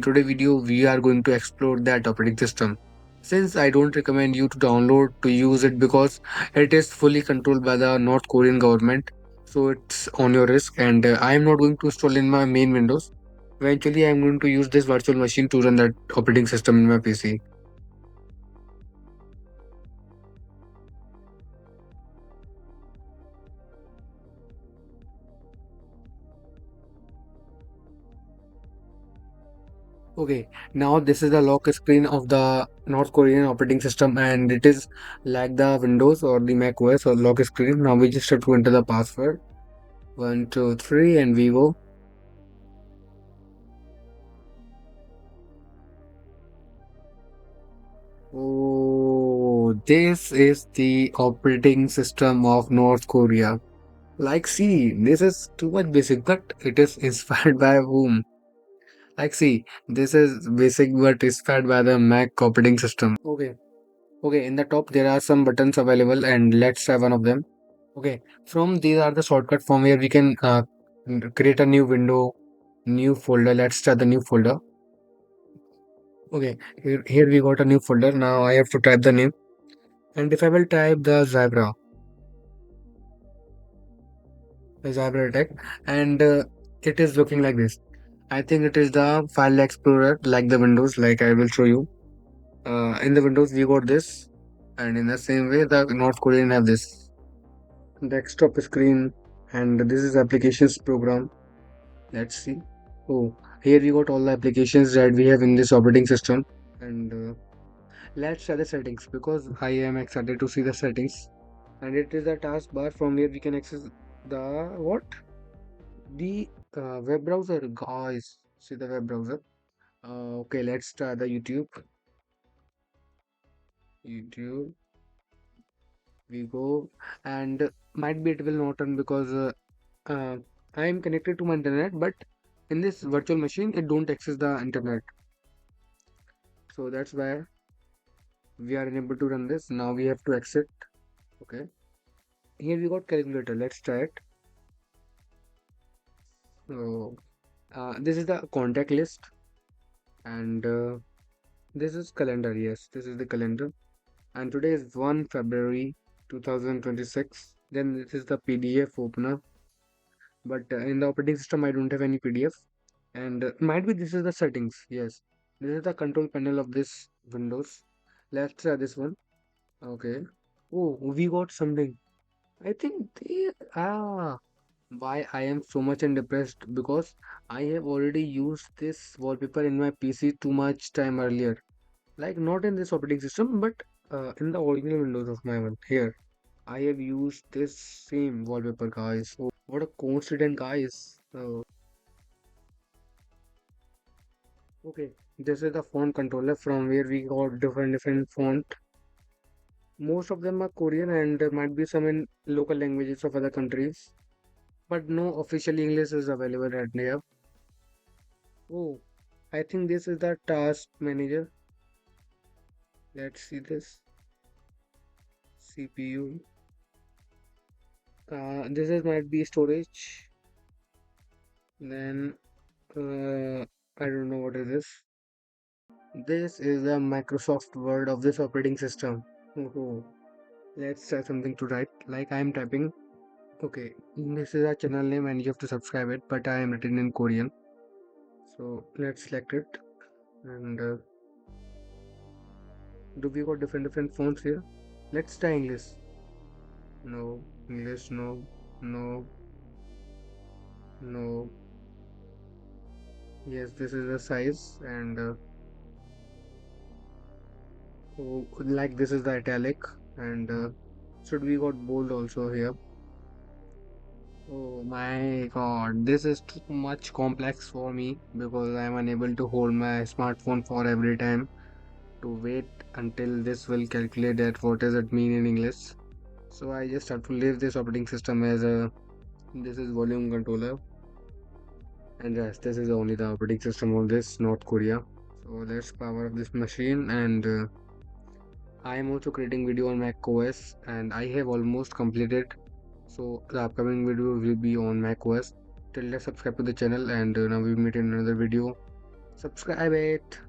Today video we are going to explore that operating system. Since I don't recommend you to download to use it because it is fully controlled by the North Korean government, so it's on your risk. And I am not going to install in my main Windows. Eventually, I am going to use this virtual machine to run that operating system in my PC. Okay, now this is the lock screen of the North Korean operating system, and it is like the Windows or the macOS or lock screen. Now we just have to enter the password 123 and we go. Oh, this is the operating system of North Korea. Like, see, this is too much basic, but it is inspired by whom? Like, see, this is basic, but inspired by the Mac operating system. Okay, in the top there are some buttons available, and let's try one of them. Okay, from these are the shortcut from where we can create a new window, new folder. Let's try the new folder. Okay, here we got a new folder. Now I have to type the name. And if I will type the Zebra tech, and it is looking like this. I think it is the file explorer, like the Windows, like I will show you. In the Windows, we got this, and in the same way, the North Korean have this desktop screen, and this is applications program. Let's see. Oh, here we got all the applications that we have in this operating system, and let's try the settings because I am excited to see the settings. And it is a taskbar from where we can access the what? The web browser, guys. See the web browser. Okay, let's try the YouTube. YouTube, we go, and might be it will not run because uh, I am connected to my internet, but in this virtual machine, it don't access the internet. So that's why we are unable to run this. Now we have to exit. Okay, here we got calculator. Let's try it. So this is the contact list, and this is calendar. Yes, this is the calendar. And today is 1 February 2026. Then this is the PDF opener, but in the operating system I don't have any PDF. And might be this is the settings. Yes, this is the control panel of this Windows. Let's try this one. Okay. Oh, we got something. I think why I am so much and depressed because I have already used this wallpaper in my PC too much time earlier. Like not in this operating system, but in the original Windows of my one here. I have used this same wallpaper, guys. Oh, what a coincidence, guys. Okay, this is the font controller from where we got different font. Most of them are Korean and there might be some in local languages of other countries, but no official English is available right now. Oh, I think this is the task manager. Let's see this CPU. This is might be storage. Then I don't know what is this. This is the Microsoft Word of this operating system. Oh, let's try something to write. Like I am typing. Okay, this is our channel name and you have to subscribe it, but I am written in Korean. So let's select it. And do we got different fonts here? Let's try English. No, English, no, no, no. Yes, this is the size, and oh, like this is the italic, and should we got bold also here? Oh my god, this is too much complex for me because I am unable to hold my smartphone for every time to wait until this will calculate that what does it mean in English. So I just have to leave this operating system as a this is volume controller, and yes, this is only the operating system of this North Korea. So let's power up this machine, and I am also creating video on Mac OS and I have almost completed. So the upcoming video will be on Mac OS. Till then subscribe to the channel, and now we meet in another video. Subscribe it.